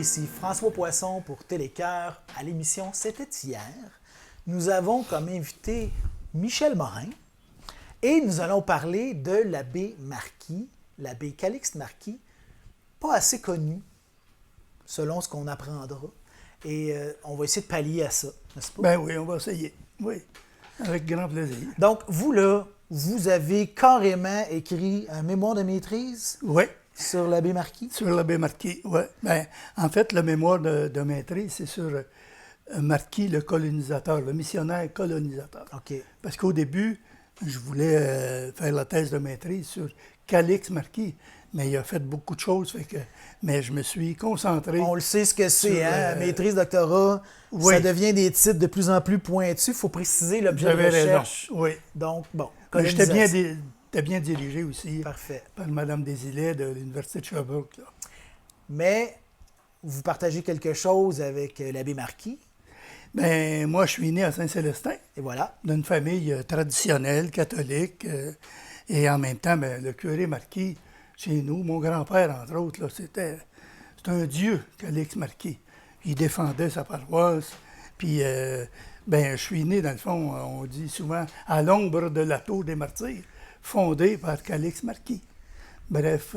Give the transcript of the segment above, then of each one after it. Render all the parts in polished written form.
ici François Poisson pour Télécœur à l'émission C'était hier. Nous avons comme invité Michel Morin et nous allons parler de l'abbé Marquis, l'abbé Calixte Marquis, pas assez connu selon ce qu'on apprendra. Et on va essayer de pallier à ça, n'est-ce pas? Ben oui, on va essayer. Oui, avec grand plaisir. Donc, vous là, vous avez carrément écrit un mémoire de maîtrise Oui, sur l'abbé Marquis? sur l'abbé Marquis, oui. Ben, en fait, le mémoire de maîtrise, c'est sur Marquis le colonisateur, le missionnaire colonisateur. OK. Parce qu'au début, je voulais faire la thèse de maîtrise sur Calixte Marquis, mais il a fait beaucoup de choses, mais je me suis concentré. On le sait ce que c'est, sur, hein? Maîtrise, doctorat, oui. Ça devient des titres de plus en plus pointus. Il faut préciser l'objet de J'avais raison, recherche. oui. Donc, bon, Mais j'étais colonisation. bien dirigé aussi Parfait. par Mme Desilets de l'Université de Sherbrooke. Là. Mais vous partagez quelque chose avec l'abbé Marquis, Ben, moi, je suis né à Saint-Célestin, et voilà. d'une famille traditionnelle, catholique, et en même temps, ben, le curé Marquis, chez nous, mon grand-père, entre autres, là, c'est un dieu, Calixte Marquis. Il défendait sa paroisse, puis ben, je suis né, dans le fond, on dit souvent, à l'ombre de la tour des martyrs, fondée par Calixte Marquis. Bref,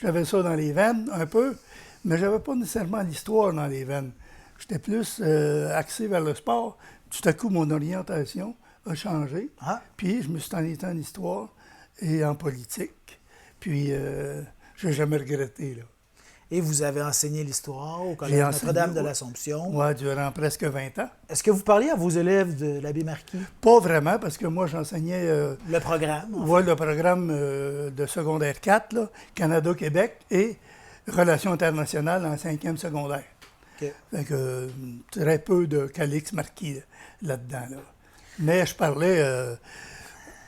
j'avais ça dans les veines, un peu, mais j'avais pas nécessairement l'histoire dans les veines. J'étais plus axé vers le sport. Tout à coup, mon orientation a changé. Ah. Puis, je me suis enlisé en histoire et en politique. Puis, je n'ai jamais regretté, là. Et vous avez enseigné l'histoire au J'ai Collège enseigné, Notre-Dame de oui. l'Assomption. Moi, durant presque 20 ans. Est-ce que vous parliez à vos élèves de l'abbé Marquis? Pas vraiment, parce que moi, j'enseignais Le programme? en le programme de secondaire 4, là, Canada-Québec, et Relations internationales en 5e secondaire. fait? OK. Fait que très peu de Calixte Marquis là-dedans. Là. Mais je parlais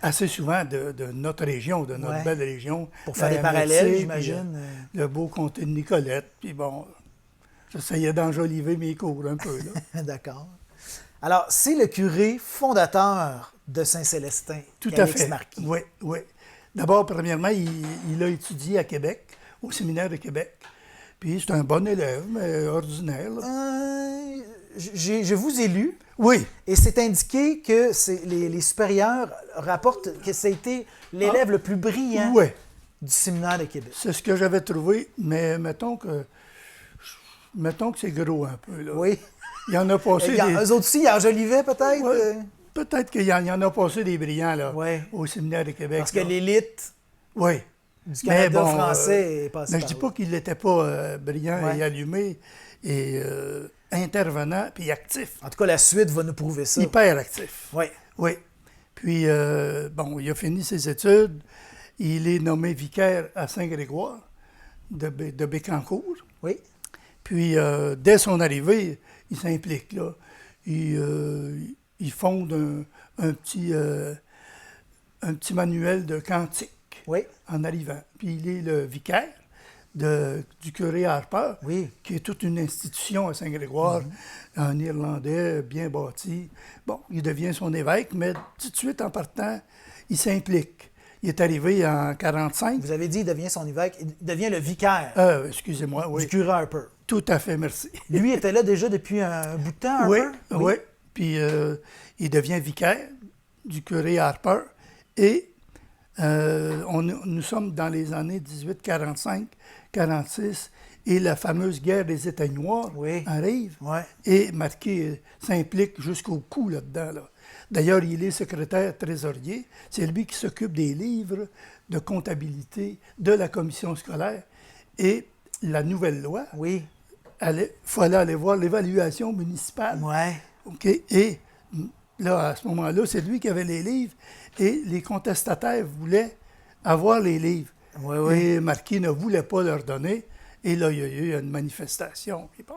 assez souvent de notre région, de notre Ouais. belle région. Pour faire la des parallèles, MRC, j'imagine. puis, le beau comté de Nicolette. Puis bon, j'essayais d'enjoliver mes cours un peu. Là. D'accord. Alors, c'est le curé fondateur de Saint-Célestin, Tout à Calixte fait. Marquis. Oui, oui. D'abord, premièrement, il a étudié à Québec, au séminaire de Québec. Puis c'est un bon élève, mais ordinaire. Là. Je vous ai lu, Oui. et c'est indiqué que les supérieurs rapportent que ça a été l'élève le plus brillant Oui. du séminaire de Québec. C'est ce que j'avais trouvé, mais mettons que c'est gros un peu. Là. Oui. Il y en a passé Eux autres aussi, ils enjolivaient peut-être? Ouais. Peut-être qu'il y en a passé des brillants là, Ouais. au séminaire de Québec. Parce que là. l'élite Oui. du Canada Mais bon, français est passée Mais je par dis là. pas qu'il n'était pas brillant Ouais. et allumé et intervenant puis actif. En tout cas, la suite va nous prouver ça. Hyper actif. Oui. Oui. Puis, bon, il a fini ses études. Il est nommé vicaire à Saint-Grégoire de Bécancour. Oui. Puis, dès son arrivée, il s'implique, là. Il fonde un petit manuel de cantique Oui. en arrivant. Puis, il est le vicaire du curé Harper, Oui. qui est toute une institution à Saint-Grégoire, en Irlandais, bien bâti. Bon, il devient son évêque, mais tout de suite, en partant, il s'implique. Il est arrivé en 1945. Vous avez dit qu'il devient son évêque. Il devient le vicaire Excusez-moi, oui. du curé Harper. Tout à fait, merci. Lui était là déjà depuis un bout de temps, Oui, Harper? oui. Puis il devient vicaire du curé Harper. Et nous sommes dans les années 1845-46 et la fameuse guerre des Éteignoirs Oui. arrive. Oui. Et Marquis s'implique jusqu'au cou là-dedans. Là. D'ailleurs, il est secrétaire trésorier. C'est lui qui s'occupe des livres de comptabilité de la commission scolaire. Et la nouvelle loi, Oui. il fallait aller voir l'évaluation municipale. Ouais. OK? Et là, à ce moment-là, c'est lui qui avait les livres et les contestataires voulaient avoir les livres. Oui, oui. Et Marquis ne voulait pas leur donner. Et là, il y a eu une manifestation. Puis bon.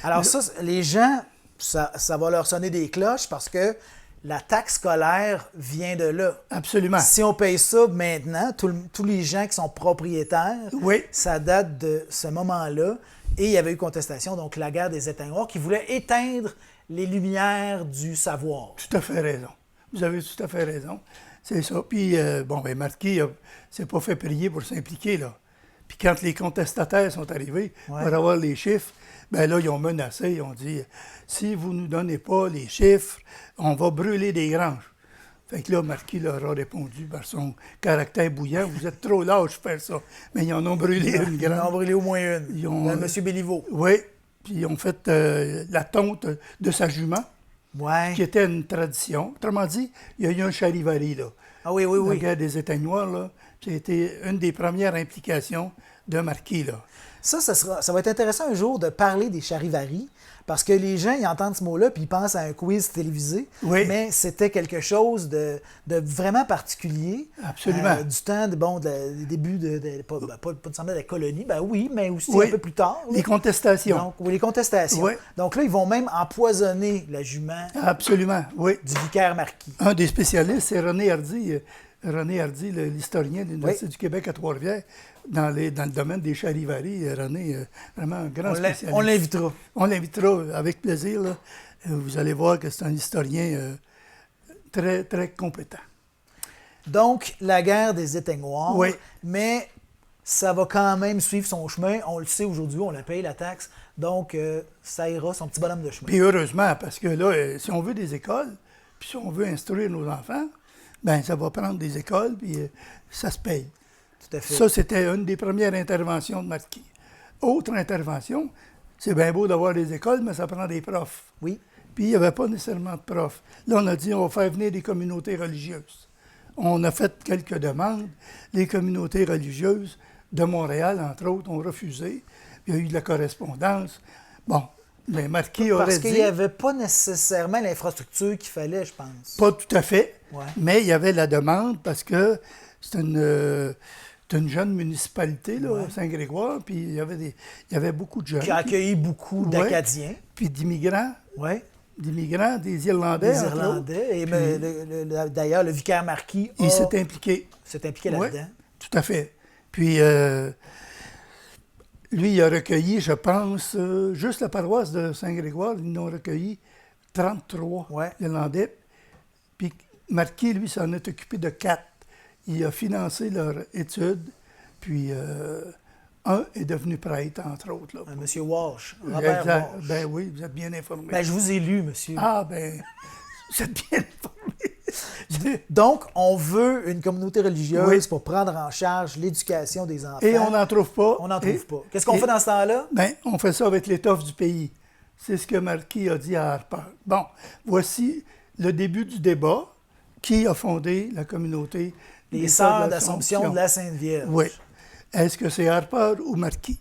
Alors ça, les gens, ça va leur sonner des cloches parce que la taxe scolaire vient de là. Absolument. Si on paye ça maintenant, tous les gens qui sont propriétaires, Oui. ça date de ce moment-là. Et il y avait eu contestation, donc la guerre des Éteignoirs, qui voulait éteindre les lumières du savoir. Tout à fait raison. Vous avez tout à fait raison. C'est ça. Puis, bon, ben Marquis s'est pas fait prier pour s'impliquer, là. Puis quand les contestataires sont arrivés pour avoir les chiffres, ben là, ils ont menacé, ils ont dit « Si vous ne nous donnez pas les chiffres, on va brûler des granges. » Fait que là, Marquis leur a répondu par son caractère bouillant, « Vous êtes trop lâches pour faire ça. » Mais ils en ont brûlé une grande. Ils en ont brûlé au moins une. Ils ont, M. Béliveau. Oui, puis ils ont fait la tonte de sa jument, qui était une tradition. Autrement dit, il y a eu un charivari, là. Ah oui, oui, oui. La guerre des Éteignoirs, là, qui a été une des premières implications de Marquis, là. Ça va être intéressant un jour de parler des charivaris, parce que les gens, ils entendent ce mot-là, puis ils pensent à un quiz télévisé, mais c'était quelque chose de vraiment particulier. Absolument. Du temps des débuts pas nécessairement de la colonie, ben oui, mais aussi un peu plus tard. Les contestations. Donc, les contestations. Oui. Donc là, ils vont même empoisonner la jument du vicaire Marquis. Un des spécialistes, c'est René Hardy. René Hardy, l'historien de l'Université du Québec à Trois-Rivières, dans le domaine des charivaris. René, vraiment un grand spécialiste. On l'invitera. On l'invitera avec plaisir. Là. Vous allez voir que c'est un historien très, très compétent. Donc, la guerre des Éteignoirs, mais ça va quand même suivre son chemin. On le sait aujourd'hui, on la paye, la taxe. Donc, ça ira son petit bonhomme de chemin. Puis heureusement, parce que là, si on veut des écoles, puis si on veut instruire nos enfants, bien, ça va prendre des écoles, puis ça se paye. Tout à fait. Ça, c'était une des premières interventions de Marquis. Autre intervention, c'est bien beau d'avoir des écoles, mais ça prend des profs. Oui. Puis il n'y avait pas nécessairement de profs. Là, on a dit, on va faire venir des communautés religieuses. On a fait quelques demandes. Les communautés religieuses de Montréal, entre autres, ont refusé. Il y a eu de la correspondance. Bon, mais Marquis aurait dit... Parce qu'il n'y avait pas nécessairement l'infrastructure qu'il fallait, je pense. Pas tout à fait, ouais. Mais il y avait la demande parce que c'est une jeune municipalité, là, Saint-Grégoire, puis il y avait beaucoup de jeunes. Qui a accueilli beaucoup d'Acadiens. Puis d'immigrants. Oui. D'immigrants, des Irlandais. Des Irlandais. Et puis, d'ailleurs, le vicaire Marquis il s'est impliqué. S'est impliqué là-dedans. Tout à fait. Puis, lui, il a recueilli, je pense, juste la paroisse de Saint-Grégoire, ils en ont recueilli 33 Irlandais. Puis Marquis, lui, s'en est occupé de 4. Il a financé leur étude, puis un est devenu prêtre, entre autres. Là. Monsieur Walsh, Robert Walsh. Ben oui, vous êtes bien informé. Ben, je vous ai lu, monsieur. Ah, ben, vous êtes bien informé. Donc, on veut une communauté religieuse pour prendre en charge l'éducation des enfants. Et on n'en trouve pas. On n'en trouve pas. Qu'est-ce qu'on fait dans ce temps-là? Ben, on fait ça avec l'étoffe du pays. C'est ce que Marquis a dit à Harper. Bon, voici le début du débat. Qui a fondé la communauté des Sœurs d'Assomption de la Sainte Vierge? Oui. Est-ce que c'est Harper ou Marquis?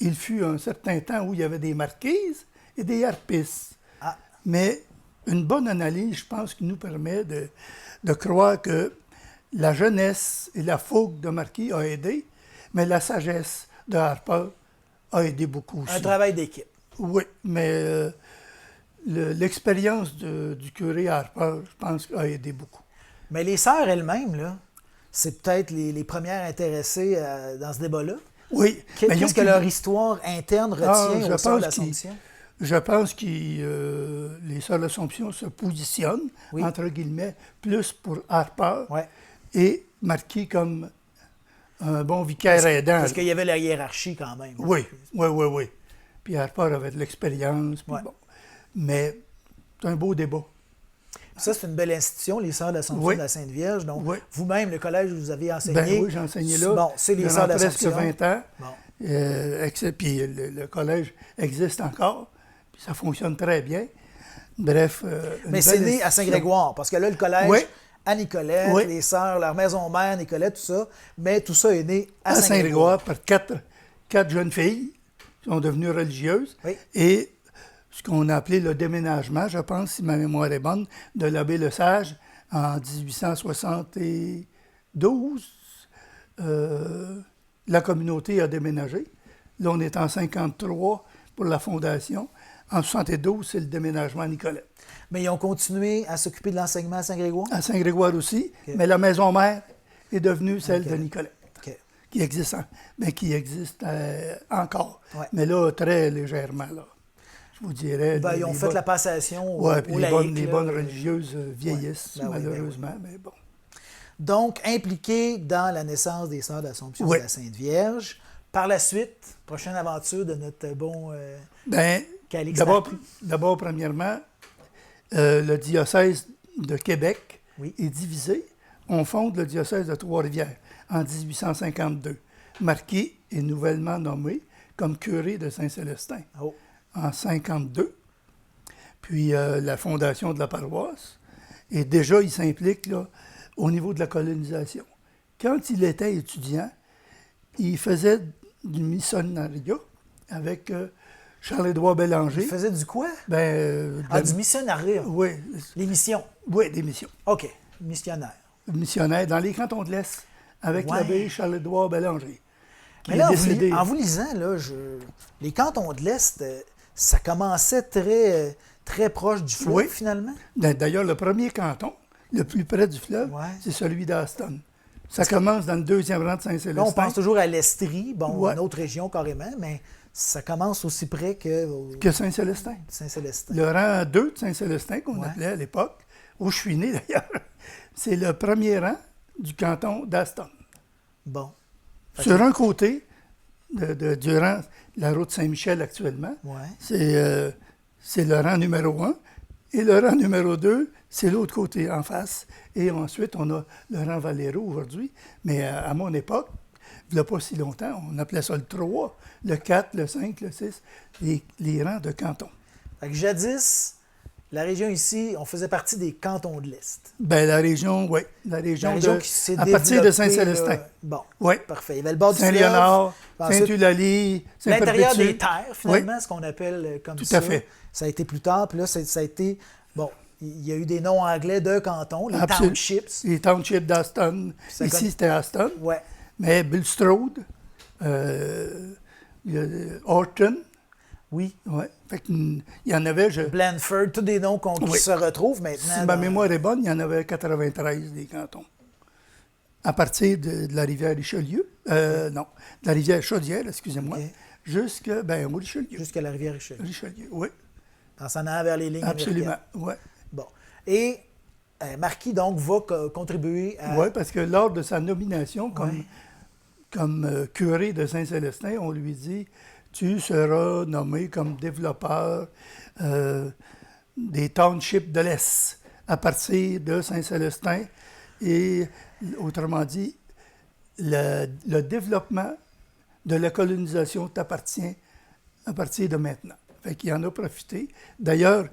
Il fut un certain temps où il y avait des marquises et des harpistes. Ah. Mais une bonne analyse, je pense, qui nous permet de croire que la jeunesse et la fougue de Marquis a aidé, mais la sagesse de Harper a aidé beaucoup aussi. Un travail d'équipe. Oui, mais l'expérience du curé Harper, je pense, a aidé beaucoup. Mais les sœurs elles-mêmes, là, c'est peut-être les premières intéressées dans ce débat-là. Oui. Qu'est-ce que leur histoire interne retient aux Sœurs d'Assomption? Je pense que les Sœurs d'Assomption se positionnent, entre guillemets, plus pour Harper et Marquis comme un bon vicaire aidant. Parce qu'il y avait la hiérarchie quand même. Oui. Puis Harper avait de l'expérience. Bon. Mais c'est un beau débat. Ça, c'est une belle institution, les Sœurs d'Assomption de la Sainte Vierge. Donc, vous-même, le collège où vous avez enseigné... Ben oui, j'ai enseigné là. Bon, c'est les Sœurs d'Assomption. Presque 20 ans. Bon. Puis le collège existe encore. Puis ça fonctionne très bien. Bref... Mais c'est né à Saint-Grégoire, parce que là, le collège... à Nicolette, les sœurs, leur maison mère, Nicolette, tout ça. Mais tout ça est né à Saint-Grégoire. Par quatre jeunes filles qui sont devenues religieuses. Oui. Et ce qu'on a appelé le déménagement, je pense, si ma mémoire est bonne, de l'abbé Lesage en 1872. La communauté a déménagé. Là, on est en 53 pour la fondation. En 72, c'est le déménagement à Nicolette. Mais ils ont continué à s'occuper de l'enseignement à Saint-Grégoire? À Saint-Grégoire aussi, mais la maison mère est devenue celle de Nicolette, qui existe, encore. Ouais. Mais là, très légèrement, là. Je vous dirais... ils ont fait la passation aux laïcs. Les bonnes religieuses vieillissent, malheureusement, mais bon. Donc, impliqué dans la naissance des Sœurs de l'Assomption Oui. de la Sainte Vierge. Par la suite, prochaine aventure de notre bon Ben, Calix d'abord, Marquis. d'abord, premièrement, le diocèse de Québec Oui. est divisé. On fonde le diocèse de Trois-Rivières en 1852. Marquis est nouvellement nommé comme curé de Saint-Célestin Oh. en 52. Puis la fondation de la paroisse. Et déjà, il s'implique là, au niveau de la colonisation. Quand il était étudiant, il faisait du missionnariat avec Charles-Édouard Bélanger. Il faisait du quoi? Ben, Du missionnariat. oui, Les missions. oui, des missions. OK. Missionnaire. Missionnaire dans les cantons de l'Est avec Ouais. l'abbé Charles-Édouard Bélanger. Qui Mais est là, décédé. en vous lisant, là, les cantons de l'Est, ça commençait très proche du fleuve, Oui. finalement. D'ailleurs, le premier canton, le plus près du fleuve, Ouais. c'est celui d'Aston. Ça commence dans le deuxième rang de Saint-Célestin. Là, on pense toujours à l'Estrie, Ouais. une autre région carrément, mais ça commence aussi près que Que Saint-Célestin. Saint-Célestin. Le rang 2 de Saint-Célestin, qu'on Ouais. appelait à l'époque, où je suis né d'ailleurs, c'est le premier rang du canton d'Aston. Bon. Sur un côté, durant la route Saint-Michel actuellement, Ouais. c'est le rang numéro 1. Et le rang numéro 2, c'est l'autre côté, en face. Et ensuite, on a le rang Valero aujourd'hui. Mais à mon époque, il n'y a pas si longtemps, on appelait ça le 3, le 4, le 5, le 6, les rangs de canton. Fait que jadis, la région ici, on faisait partie des cantons de l'Est. Ben la région, oui. La région, qui s'est à partir de développée, Saint-Célestin. là. Bon, Oui. parfait. Il y avait le bord du fleuve. Saint-Léonard, puis ensuite, Saint-Eulalie, l'intérieur Saint-Perpétue. des terres, finalement, ce qu'on appelle comme Tout ça. à fait. Ça a été plus tard, puis là, ça a été... Bon, il y a eu des noms anglais de cantons, les Absolument. townships. Les townships d'Aston. Ça Ici, comme- c'était Aston. Ouais. Mais Bulstrode, Horton, Oui. ouais. Fait qu'il y en avait, Blandford, tous des noms qui Oui. se retrouvent maintenant. si ma mémoire est bonne, il y en avait 93 des cantons. À partir de la rivière Richelieu, non, de la rivière Chaudière, excusez-moi, OK. jusque, au Richelieu. Jusqu'à la rivière Richelieu. Richelieu, oui, En s'en allant vers les lignes absolument, américaines. oui. Bon. Et Marquis, donc, va contribuer à... Oui, parce que lors de sa nomination Ouais. comme curé de Saint-Célestin, on lui dit « Tu seras nommé comme développeur des townships de l'Est à partir de Saint-Célestin. » Et autrement dit, le développement de la colonisation t'appartient à partir de maintenant. Fait qu'il en a profité. D'ailleurs,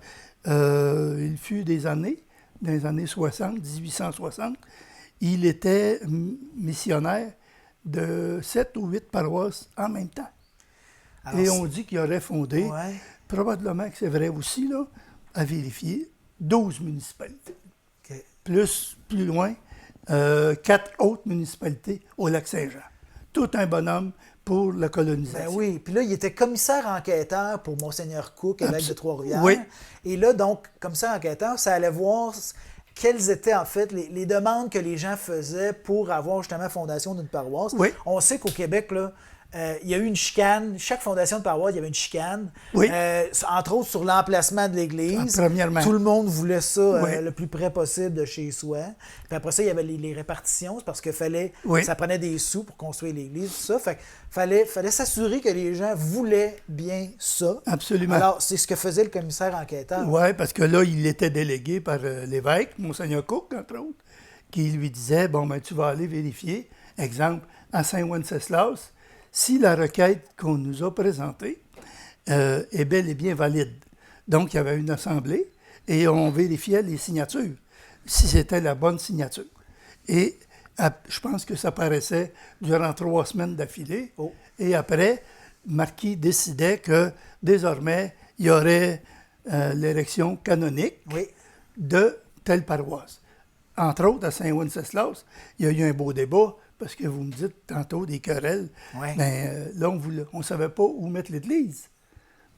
il fut dans les années 60, 1860, il était missionnaire de 7 ou 8 paroisses en même temps. Alors, Et on dit qu'il aurait fondé, Ouais. probablement que c'est vrai aussi, là, à vérifier, 12 municipalités. OK. Plus loin, 4 autres municipalités au Lac-Saint-Jean. Tout un bonhomme pour la Ben colonisation. oui, puis là, il était commissaire enquêteur pour Monseigneur Cook, évêque de Trois-Rivières. Oui. Et là, donc, commissaire enquêteur, ça allait voir quelles étaient en fait les demandes que les gens faisaient pour avoir justement fondation d'une paroisse. Oui. On sait qu'au Québec, là, il y a eu une chicane. Chaque fondation de paroisse, il y avait une chicane. Oui. Entre autres sur l'emplacement de l'église. Premièrement. Tout le monde voulait ça Oui. le plus près possible de chez soi. Puis après ça, il y avait les répartitions, c'est parce que Oui. ça prenait des sous pour construire l'église, tout ça. Fait que fallait s'assurer que les gens voulaient bien ça. Absolument. Alors, c'est ce que faisait le commissaire enquêteur. Oui, parce que là, il était délégué par l'évêque, Monseigneur Cook, entre autres, qui lui disait, tu vas aller vérifier, exemple, à Saint-Wenceslas, si la requête qu'on nous a présentée est bel et bien valide. Donc, il y avait une assemblée et on vérifiait les signatures, si c'était la bonne signature. Et je pense que ça paraissait durant 3 semaines d'affilée. Oh. Et après, Marquis décidait que désormais, il y aurait l'élection canonique Oui. de telle paroisse. Entre autres, à Saint-Wenceslas, il y a eu un beau débat, parce que vous me dites tantôt des querelles. Ouais. Là, on ne savait pas où mettre l'église.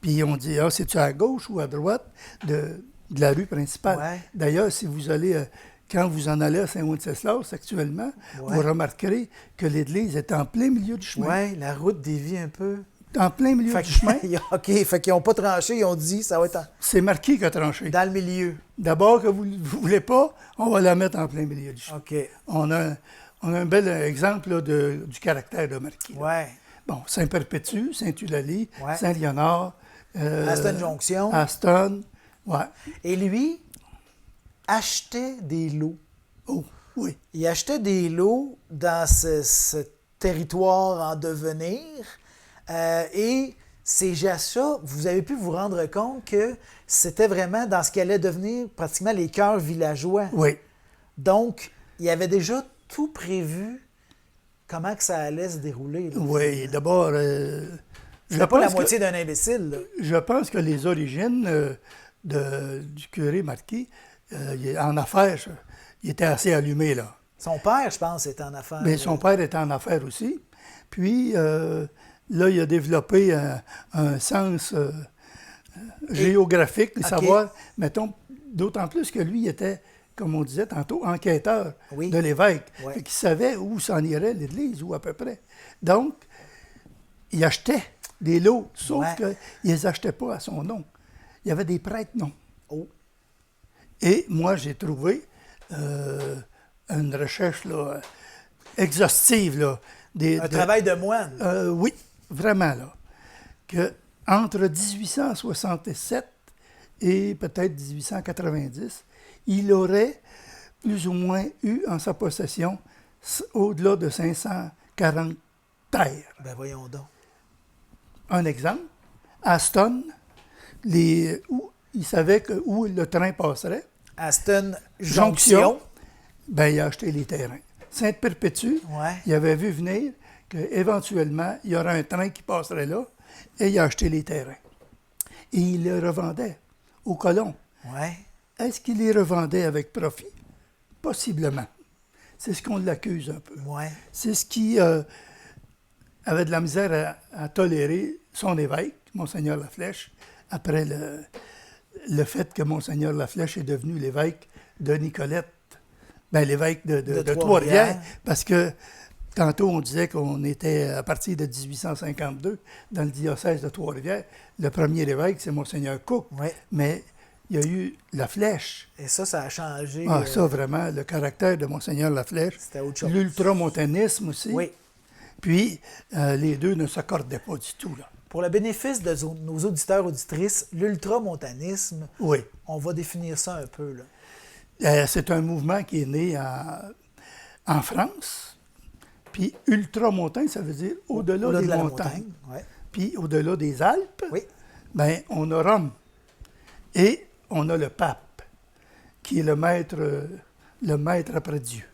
Puis on dit, c'est-tu à gauche ou à droite de la rue principale? Ouais. D'ailleurs, si vous allez, quand vous en allez à Saint-Wenceslas actuellement, Ouais. vous remarquerez que l'église est en plein milieu du chemin. Oui, la route dévie un peu. en plein milieu Fait du chemin. OK, fait qu'ils n'ont pas tranché, ils ont dit ça va être C'est Marquis qui a tranché. dans le milieu. D'abord, que vous ne voulez pas, on va la mettre en plein milieu du chemin. OK. On a un bel exemple là, du caractère de Marquis. Là. Ouais. Bon, Saint-Perpétue, Saint-Eulalie, Ouais. Saint-Léonard. Aston Jonction. Aston, ouais. Et lui achetait des lots. Oh, oui. Il achetait des lots dans ce territoire en devenir. Et ces achats, vous avez pu vous rendre compte que c'était vraiment dans ce qui allait devenir pratiquement les cœurs villageois. Oui. Donc, il y avait déjà tout prévu comment que ça allait se dérouler. Là. Oui, d'abord, C'était pas la moitié d'un imbécile. Là. Je pense que les origines du curé Marquis, en affaires, il était assez allumé, là. Son père, je pense, était en affaires. Mais son père était en affaires aussi. Puis, là, il a développé un sens géographique, de savoir, mettons, d'autant plus que lui, il était, comme on disait tantôt, enquêteur de l'évêque. Oui. Fait qu'il savait où s'en irait l'Église, ou à peu près. Donc, il achetait des lots, sauf qu'il ne les achetait pas à son nom. Il y avait des prêtres non. Oh. Et moi, j'ai trouvé une recherche là, exhaustive. Là, Un travail de moine. Oui, vraiment. Là, que entre 1867 et peut-être 1890, il aurait plus ou moins eu en sa possession au-delà de 540 terres. Ben voyons donc. Un exemple, Aston, il savait où le train passerait. Aston Jonction. Ben, il a acheté les terrains. Sainte-Perpétue, il avait vu venir qu'éventuellement, il y aurait un train qui passerait là, et il a acheté les terrains. Et il les revendait aux colons. Ouais. Est-ce qu'il les revendait avec profit? Possiblement. C'est ce qu'on l'accuse un peu. Ouais. C'est ce qui avait de la misère à tolérer son évêque, Monseigneur Laflèche, après le fait que Monseigneur Laflèche est devenu l'évêque de Nicolette, ben, l'évêque de Trois-Rivières, parce que tantôt on disait qu'on était à partir de 1852 dans le diocèse de Trois-Rivières. Le premier évêque, c'est Monseigneur Cook, mais il y a eu Laflèche. Et ça a changé. Ça, vraiment, le caractère de Monseigneur Laflèche. C'était autre chose. L'ultramontanisme aussi. Oui. Puis, les deux ne s'accordaient pas du tout, là. Pour le bénéfice de nos auditeurs auditrices, l'ultramontanisme, on va définir ça un peu. Là. C'est un mouvement qui est né en France. Puis ultramontagne, ça veut dire au-delà des montagnes. Puis au-delà des Alpes, ben, on a Rome. Et on a le pape, qui est le maître après Dieu.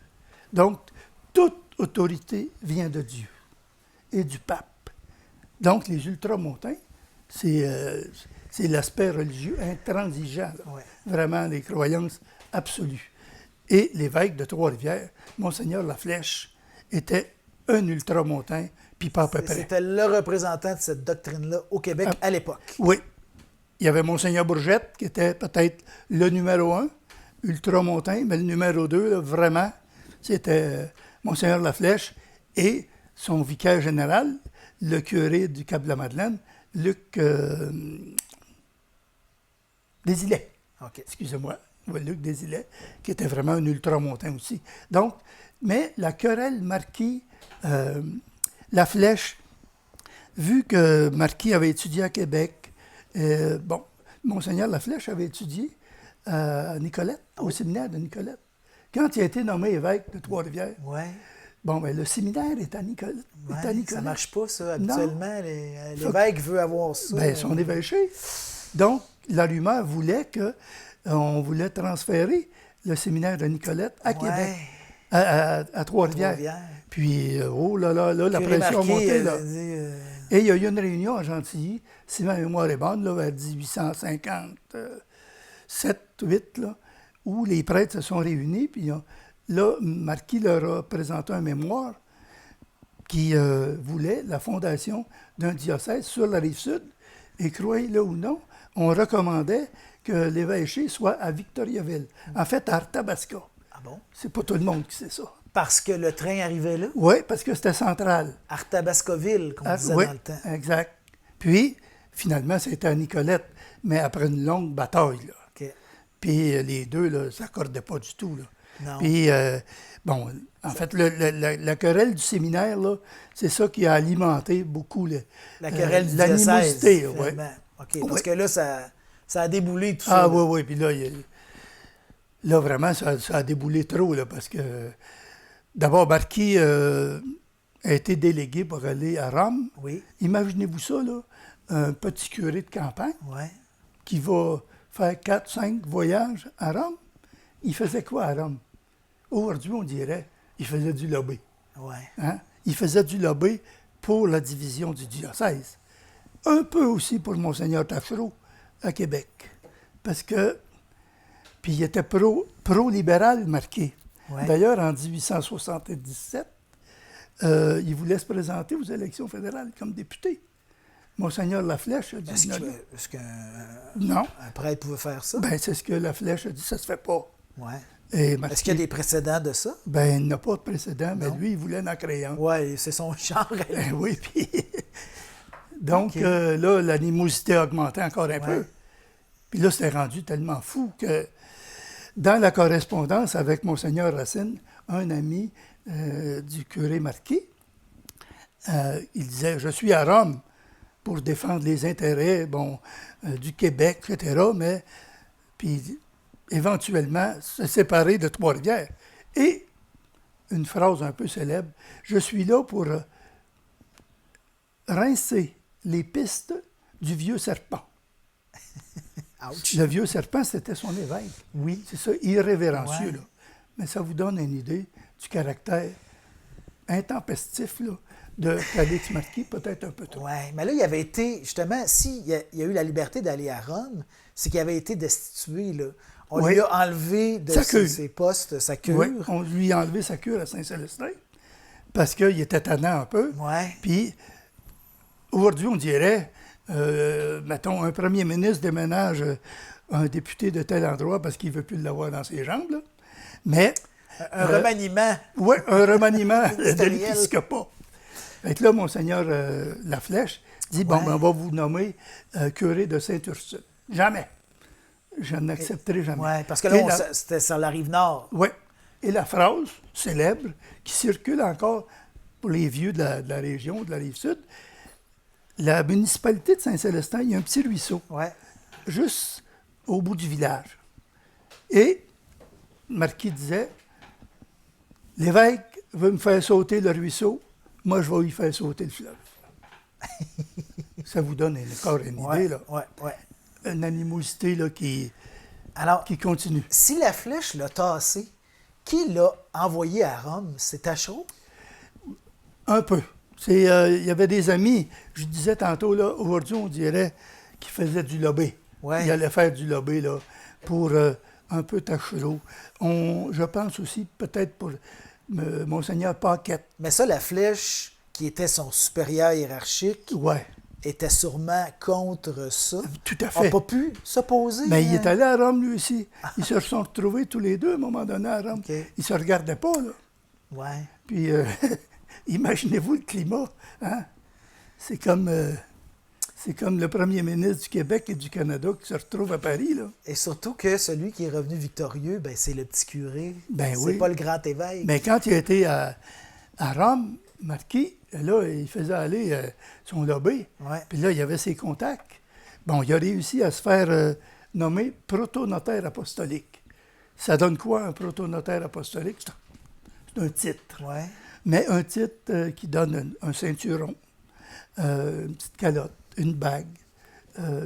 Donc, toute autorité vient de Dieu et du pape. Donc, les ultramontains, c'est l'aspect religieux intransigeant, vraiment les croyances absolues. Et l'évêque de Trois-Rivières, Monseigneur Laflèche, était un ultramontain, puis pas à peu près. C'était le représentant de cette doctrine-là au Québec à l'époque. Oui. Il y avait Monseigneur Bourgette, qui était peut-être le numéro 1, ultramontain, mais le numéro 2, là, vraiment, c'était Monseigneur Laflèche et son vicaire général, le curé du Cap-de-la-Madeleine, Luc Désilet. Excusez-moi, Luc Désilet, qui était vraiment un ultramontain aussi. Donc, mais la querelle Marquis, Laflèche, vu que Marquis avait étudié à Québec, Monseigneur Laflèche avait étudié à Nicolette, au séminaire de Nicolette. Quand il a été nommé évêque de Trois-Rivières, le séminaire est à Nicolette. Ça ne marche pas, ça. Habituellement, l'évêque veut avoir ça. Son évêché. Donc, la rumeur voulait qu'on voulait transférer le séminaire de Nicolette à Québec, à Trois-Rivières. Puis, la pression a monté. Là. Et il y a eu une réunion à Gentilly, si ma mémoire est bonne, là, vers 1857-8, où les prêtres se sont réunis. Puis là, Marquis leur a présenté un mémoire qui voulait la fondation d'un diocèse sur la Rive-Sud. Et croyez-le ou non, on recommandait que l'évêché soit à Victoriaville. En fait, à Arthabasca. Ah bon? C'est pas tout le monde qui sait ça. Parce que le train arrivait là? Oui, parce que c'était central. Arthabascaville, comme on disait dans le temps. Exact. Puis, finalement, c'était à Nicolette, mais après une longue bataille, là. OK. Puis les deux, là, ne s'accordaient pas du tout, là. Non. Puis, bon, en fait, la querelle du séminaire, là, c'est ça qui a alimenté beaucoup La querelle du l'animosité. diocèse, Ouais. finalement. OK, parce Ouais. que là, ça a déboulé tout ça. Ah là. oui, oui. Puis là, vraiment, ça a déboulé trop, là, parce que d'abord, Marquis a été délégué pour aller à Rome. Oui, Imaginez-vous ça, là, un petit curé de campagne ouais. qui va faire 4-5 voyages à Rome. Il faisait quoi à Rome? Aujourd'hui, on dirait, il faisait du lobby. Ouais. Hein? Il faisait du lobby pour la division du diocèse. Un peu aussi pour Monseigneur Tachereau à Québec. Parce que, puis il était pro-libéral, Marquis. Ouais. D'ailleurs, en 1877, il voulait se présenter aux élections fédérales comme député. Monseigneur Laflèche a dit non. Est-ce qu'un Non. un prêtre pouvait faire ça? Ben, c'est ce que Laflèche a dit, ça se fait pas. Ouais. Et Est-ce qu'il y a des précédents de ça? Ben, il n'a pas de précédent, mais Non. lui, il voulait en créer un. Oui, c'est son genre. Ben oui, puis... Donc, Ok. là, l'animosité a augmenté encore un peu. Ouais. Puis là, c'était rendu tellement fou que dans la correspondance avec Monseigneur Racine, un ami du curé Marquis, il disait « Je suis à Rome pour défendre les intérêts du Québec, etc., mais puis éventuellement se séparer de Trois-Rivières. » Et une phrase un peu célèbre, « Je suis là pour rincer les pistes du vieux serpent. » Ouch. Le vieux serpent, c'était son évêque. Oui. C'est ça, irrévérencieux, Ouais. là. Mais ça vous donne une idée du caractère intempestif, là, de Félix Marquis, peut-être un peu trop. Oui, mais là, il avait été, justement, s'il y a eu la liberté d'aller à Rome, c'est qu'il avait été destitué, là. On Oui. lui a enlevé de Sa queue. ses postes, sa cure. Oui, on lui a enlevé sa cure à Saint-Célestin parce qu'il était tannant un peu. Ouais. Puis, aujourd'hui, on dirait, mettons, un premier ministre déménage un député de tel endroit parce qu'il ne veut plus l'avoir dans ses jambes, là. Mais, Un remaniement. oui, un remaniement de Ministériel. l'épiscopat. Fait que là, Monseigneur Laflèche dit, bon, Ouais. ben, on va vous nommer curé de Saint-Ursule. Jamais. Je n'accepterai jamais. Oui, parce que Et là, c'était sur la rive nord. Oui. Et la phrase célèbre qui circule encore pour les vieux de la région, de la Rive-Sud, la municipalité de Saint-Célestin, il y a un petit ruisseau, Oui. juste au bout du village. Et Marquis disait, l'évêque veut me faire sauter le ruisseau, moi je vais lui faire sauter le fleuve. Ça vous donne encore une idée, là. Oui, oui. Une animosité là, Alors, qui continue. si la flèche l'a tassé, qui l'a envoyé à Rome? C'est Tachereau? Un peu. Il y avait des amis, je disais tantôt, là, aujourd'hui, on dirait qu'ils faisaient du lobby. Ouais. Ils allaient faire du lobby là, pour un peu Tachereau. Je pense aussi peut-être pour Monseigneur Paquette. Mais ça, la flèche, qui était son supérieur hiérarchique, Ouais, était sûrement contre ça. tout à n'a fait. pas pu s'opposer. Mais il hein? est allé à Rome, lui aussi. Ils se sont retrouvés tous les deux, à un moment donné, à Rome. OK. Ils ne se regardaient pas, là. Ouais. Puis, imaginez-vous le climat, hein? C'est comme le premier ministre du Québec et du Canada qui se retrouve à Paris, là. Et surtout que celui qui est revenu victorieux, ben, c'est le petit curé. Ben c'est oui. pas le grand évêque. Mais quand il a été à Rome, Marquis, là, il faisait aller son lobby. Ouais. Puis là, il y avait ses contacts. Bon, il a réussi à se faire nommer protonotaire apostolique. Ça donne quoi, un protonotaire apostolique? C'est un titre. Ouais. Mais un titre qui donne un ceinturon, une petite calotte, une bague,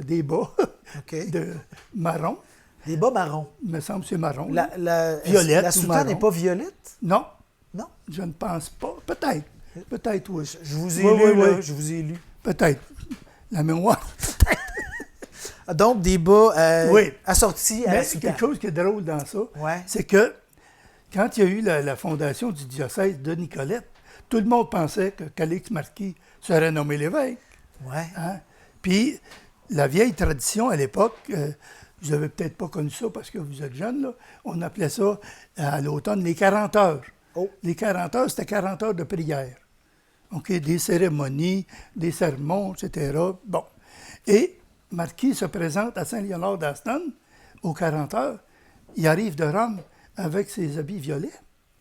des bas OK. de marron. Des bas marrons. Il me semble que c'est marron. La Violette ou soutane marron. n'est pas violette? Non, Non. je ne pense pas. Peut-être. Peut-être, oui. Je vous ai Oui, lu, oui, là. oui. Je vous ai lu. Peut-être. La mémoire. Donc, des bas Oui. assortis à la Mais soutane. quelque chose qui est drôle dans ça, Ouais. c'est que quand il y a eu la fondation du diocèse de Nicolette, tout le monde pensait que Calix Marquis serait nommé l'évêque. Ouais. Hein? Puis, la vieille tradition à l'époque, vous n'avez peut-être pas connu ça parce que vous êtes jeune, là, on appelait ça à l'automne les 40 heures. Oh. Les 40 heures, c'était 40 heures de prière. OK, des cérémonies, des sermons, etc. Bon. Et Marquis se présente à Saint-Léonard d'Aston, aux 40 heures. Il arrive de Rome avec ses habits violets.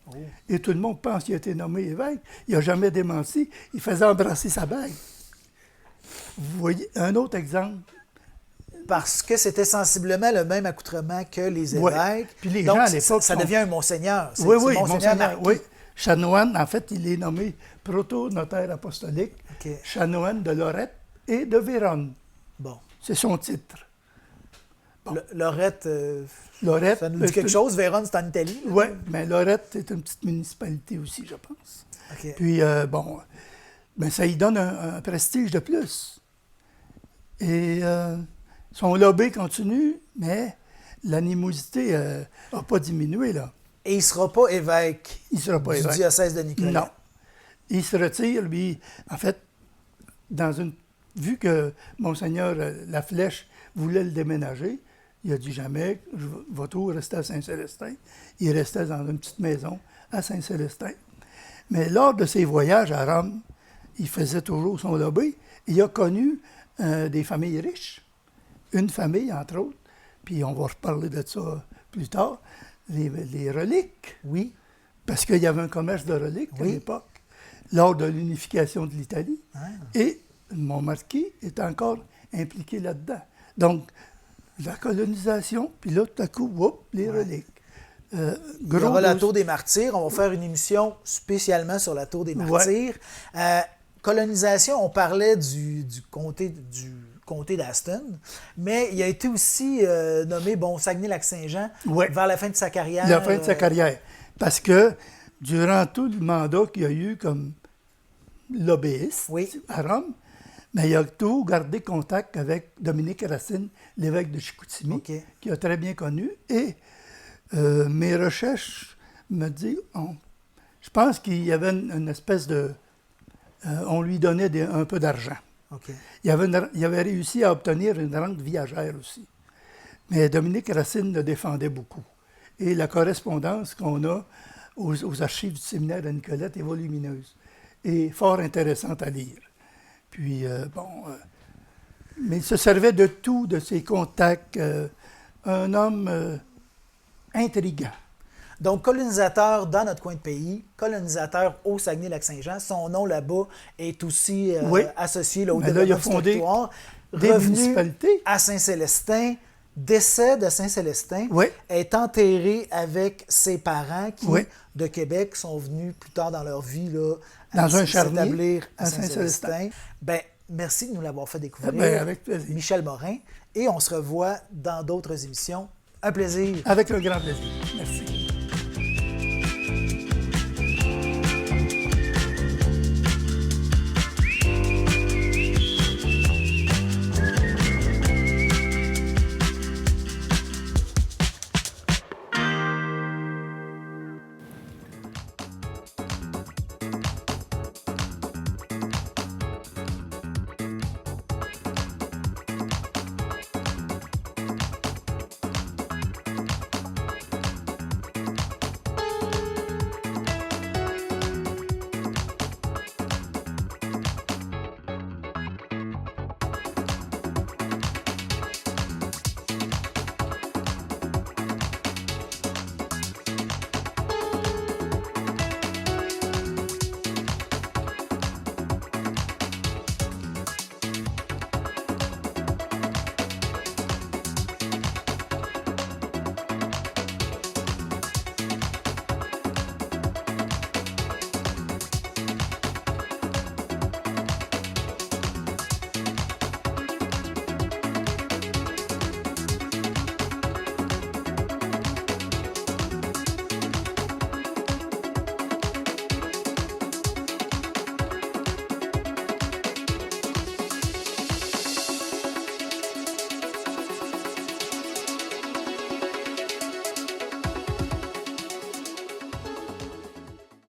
Oh. Et tout le monde pense qu'il a été nommé évêque. Il n'a jamais démenti. Il faisait embrasser sa bague. Vous voyez, un autre exemple. Parce que c'était sensiblement le même accoutrement que les évêques. Ouais. Puis les Donc, gens à l'époque ça sont- devient un monseigneur. Oui, oui, Monseigneur Monseigneur, Marquis. oui. Chanoine, en fait, il est nommé proto-notaire apostolique, OK. chanoine de Lorette et de Vérone. Bon. C'est son titre. Bon. Lorette, Lorette, ça nous dit quelque chose. Vérone, c'est en Italie. Oui, mais Lorette, c'est une petite municipalité aussi, je pense. OK. Puis, bon, ben, ça y donne un prestige de plus. Et son lobby continue, mais l'animosité n'a pas diminué, là. Et il ne sera pas évêque Il ne sera pas du évêque. diocèse de Nicolet. Non. Il se retire, lui, en fait, vu que Monseigneur Laflèche voulait le déménager, il a dit jamais, va tout rester à Saint-Célestin. Il restait dans une petite maison à Saint-Célestin. Mais lors de ses voyages à Rome, il faisait toujours son lobby. Il a connu des familles riches. Une famille, entre autres, puis on va reparler de ça plus tard, les reliques. Oui. Parce qu'il y avait un commerce de reliques à Oui. l'époque, lors de l'unification de l'Italie. Ah. Et mon marquis est encore impliqué là-dedans. Donc, la colonisation, puis là, tout à coup, whoop, les reliques. Il y aura la Tour des Martyrs. On va faire une émission spécialement sur la Tour des Martyrs. Colonisation, on parlait du comté d'Aston, mais il a été aussi nommé Saguenay-Lac-Saint-Jean vers la fin de sa carrière. La fin de sa carrière. Parce que durant tout le mandat qu'il a eu comme lobbyiste à Rome, mais il a toujours gardé contact avec Dominique Racine, l'évêque de Chicoutimi, qui a très bien connu. Et mes recherches me disent, je pense qu'il y avait une espèce de... on lui donnait un peu d'argent. Okay. Il avait réussi à obtenir une rente viagère aussi. Mais Dominique Racine le défendait beaucoup. Et la correspondance qu'on a aux archives du séminaire de Nicolette est volumineuse et fort intéressante à lire. Puis, mais il se servait de tout, de ses contacts. Un homme intriguant. Donc, colonisateur dans notre coin de pays, colonisateur au Saguenay-Lac-Saint-Jean. Son nom là-bas est aussi associé au développement du territoire. Revenu à Saint-Célestin, décès de Saint-Célestin, est enterré avec ses parents qui, de Québec, sont venus plus tard dans leur vie là, dans un charnier s'établir à Saint-Célestin. Ben, merci de nous l'avoir fait découvrir, avec plaisir. Michel Morin. Et on se revoit dans d'autres émissions. Un plaisir. Avec un grand plaisir. Merci.